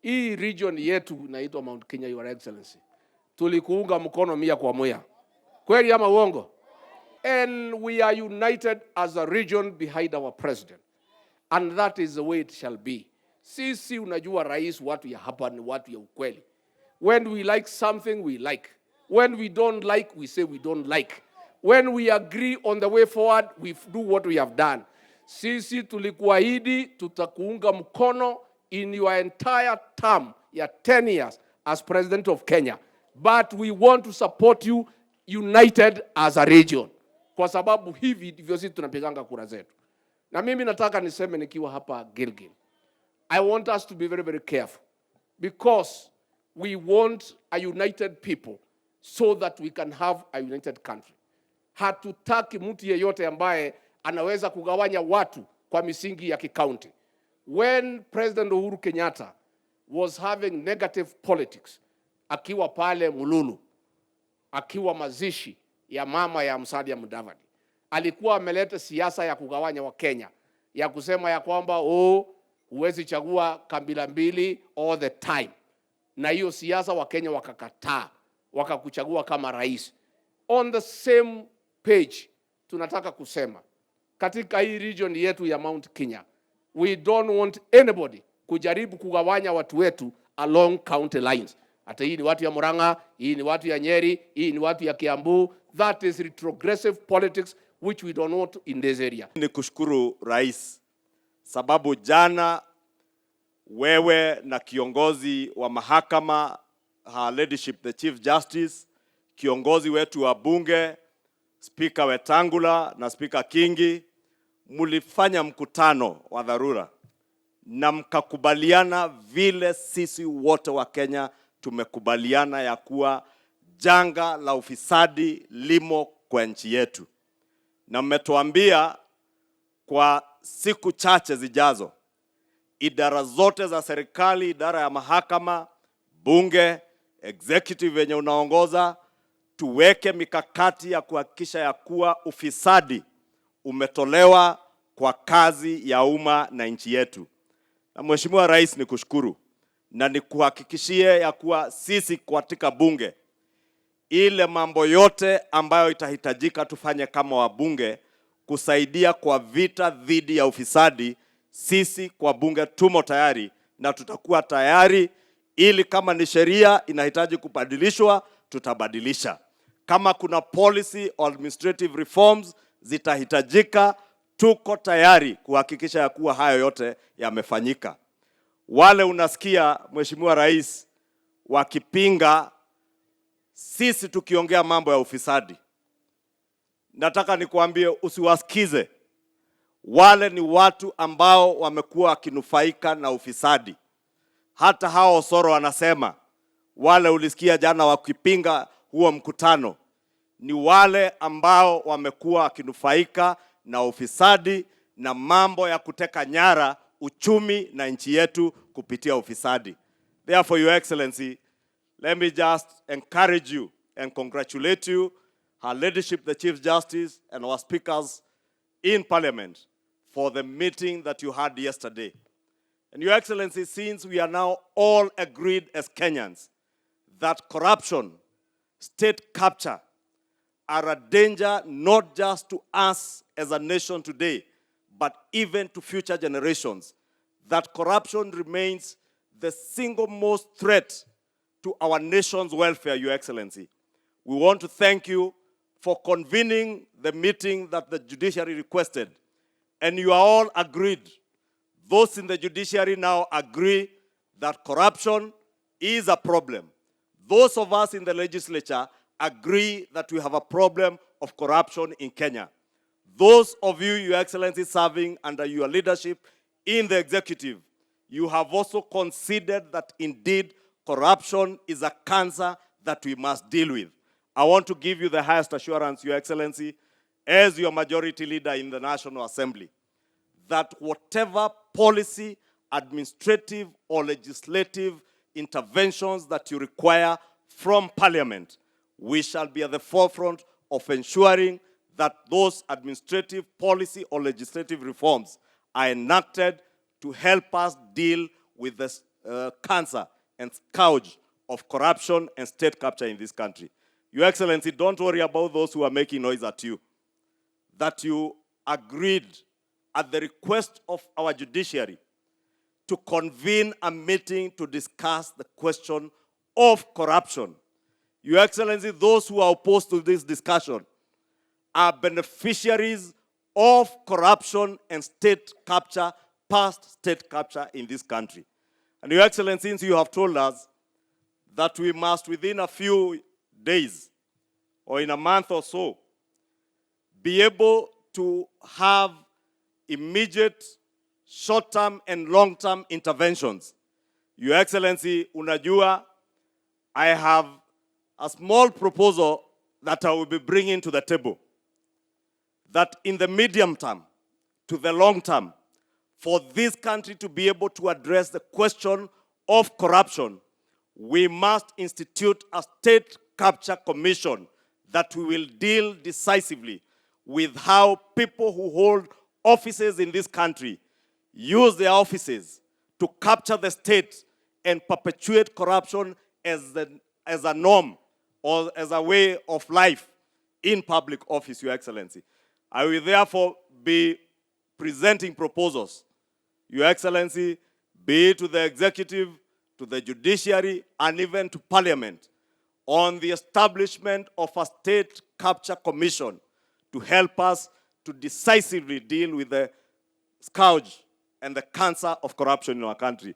hii region yetu inaitwa Mount Kenya, Your Excellency. Tulikuunga mkono 100%. Kweli ama uongo? And we are united as a region behind our president. And that is the way it shall be. Sisi unajua rais, watu ya hapa ni watu ya ukweli. When we like something, we like. When we don't like, we say we don't like. When we agree on the way forward, we do what we have done. Sisi tulikuahidi tutakuunga mkono in your entire term ya 10 years as president of Kenya. But we want to support you united as a region. Kwa sababu hivi ndivyo sisi tunapiganga kura zetu. Na mimi nataka niseme nikiwa hapa Gilgil, I want us to be very, very careful. Because we want a united people so that we can have a united country. Hatutaki mtu yeyote ambaye anaweza kugawanya watu kwa misingi ya kikaunti. When President Uhuru Kenyatta was having negative politics, akiwa pale Mululu, akiwa mazishi ya mama ya Musalia Mudavadi, alikuwa ameleta siasa ya kugawanya wa Kenya, ya kusema ya kwamba huwezi chagua kabila mbili all the time. Na hiyo siasa wa Kenya wakakataa, wakakuchagua kama rais. On the same page, tunataka kusema katika hii region yetu ya Mount Kenya, we don't want anybody kujaribu kugawanya watu wetu along county lines. Hata hii ni watu ya Murang'a, hii ni watu ya Nyeri, hii ni watu ya Kiambu. That is retrogressive politics which we don't want in this area. Ni kushukuru rais, sababu jana wewe na kiongozi wa mahakama, her leadership the Chief Justice, kiongozi wetu wa bunge, Speaker Wetangula na Speaker Kingi, mulifanya mkutano wa dharura na mkakubaliana vile sisi wote wa Kenya tumekubaliana ya kuwa janga la ufisadi limo kwa nchi yetu. Na mmetuambia kwa siku chache zijazo idara zote za serikali, idara ya mahakama, bunge, executive yenye unaongoza, tuweke mikakati ya kuhakikisha ya kuwa ufisadi umetolewa kwa kazi ya umma na nchi yetu. Na Mheshimiwa Rais, nikushukuru na nikuhakikishie ya kuwa sisi katika bunge, ile mambo yote ambayo itahitajika tufanye kama wabunge kusaidia kwa vita dhidi ya ufisadi, sisi kwa bunge tumo tayari na tutakuwa tayari, ili kama ni sheria inahitaji kubadilishwa tutabadilisha. Kama kuna policy or administrative reforms zitahitajika, tuko tayari kuhakikisha ya kuwa hayo yote yamefanyika. Wale unasikia Mheshimiwa Rais wakipinga sisi tukiongea mambo ya ufisadi, nataka nikuambie usiwasikize. Wale ni watu ambao wamekuwa wakinufaika na ufisadi. Hata hao Osoro wanasema, wale ulisikia jana wakipinga huo mkutano, ni wale ambao wamekuwa wakinufaika na ufisadi na mambo ya kuteka nyara uchumi na nchi yetu kupitia ufisadi. Therefore, Your Excellency, let me just encourage you and congratulate you, her leadership, the Chief Justice, and our speakers in Parliament for the meeting that you had yesterday. And Your Excellency, since we are now all agreed as Kenyans that corruption, state capture are a danger not just to us as a nation today, but even to future generations, that corruption remains the single most threat to our nation's welfare, Your Excellency. We want to thank you for convening the meeting that the judiciary requested. And you are all agreed. Those in the judiciary now agree that corruption is a problem. Those of us in the legislature agree that we have a problem of corruption in Kenya. Those of you, Your Excellency, serving under your leadership in the executive, you have also considered that indeed corruption is a cancer that we must deal with. I want to give you the highest assurance, Your Excellency, as your majority leader in the National Assembly, that whatever policy, administrative or legislative interventions that you require from Parliament, we shall be at the forefront of ensuring that those administrative policy or legislative reforms are enacted to help us deal with the cancer and scourge of corruption and state capture in this country. Your Excellency, don't worry about those who are making noise at you. That you agreed at the request of our judiciary to convene a meeting to discuss the question of corruption. Your Excellency, those who are opposed to this discussion are beneficiaries of corruption and state capture, past state capture in this country. And Your Excellency, since you have told us that we must within a few days or in a month or so be able to have immediate short-term and long-term interventions. Your Excellency, unajua, I have a small proposal that I will be bringing to the table, that in the medium term to the long term, for this country to be able to address the question of corruption, we must institute a state capture commission that we will deal decisively with how people who hold offices in this country use their offices to capture the state and perpetuate corruption as a norm or as a way of life in public office, Your Excellency. I will therefore be presenting proposals, Your Excellency, be it to the executive, to the judiciary, and even to Parliament, on the establishment of a state capture commission to help us to decisively deal with the scourge and the cancer of corruption in our country.